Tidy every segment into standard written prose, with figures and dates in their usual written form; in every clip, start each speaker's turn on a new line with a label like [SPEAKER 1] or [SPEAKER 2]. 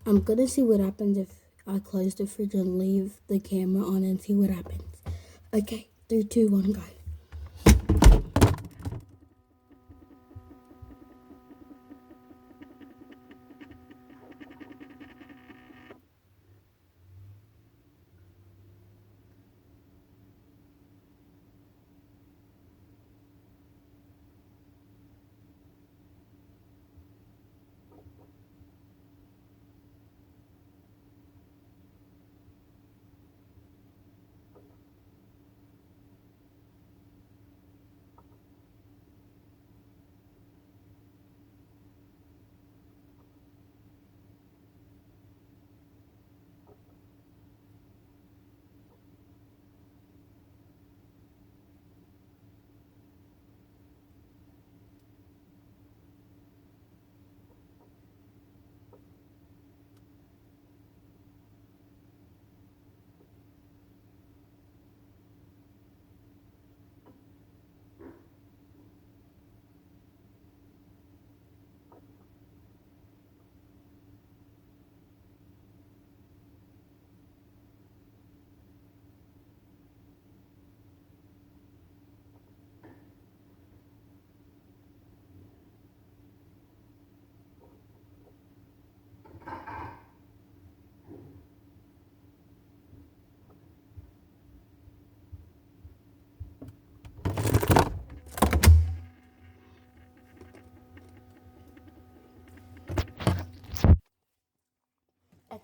[SPEAKER 1] I'm gonna see what happens if I close the fridge and leave the camera on and see what happens. Okay, 3, 2, 1, go.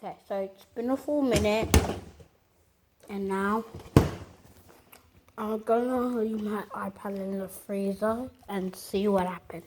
[SPEAKER 1] Okay, so it's been a full minute, and now I'm gonna leave my iPad in the freezer and see what happens.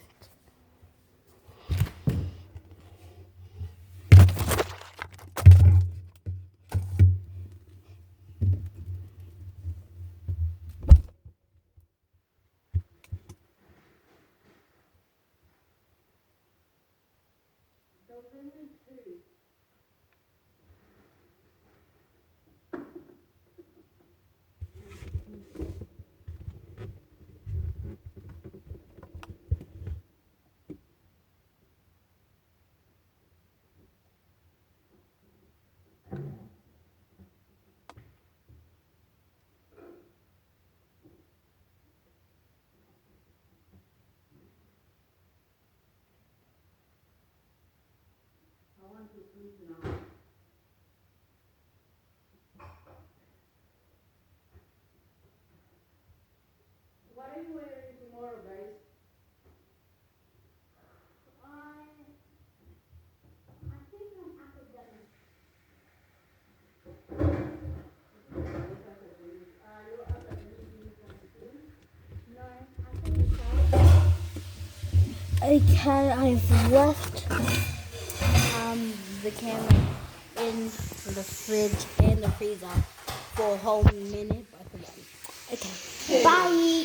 [SPEAKER 1] What are you wearing tomorrow, guys? I think I'm academic. Your academic uniform too? No, I think so. Okay, I've left the camera in the fridge and the freezer for a whole minute. Okay, bye.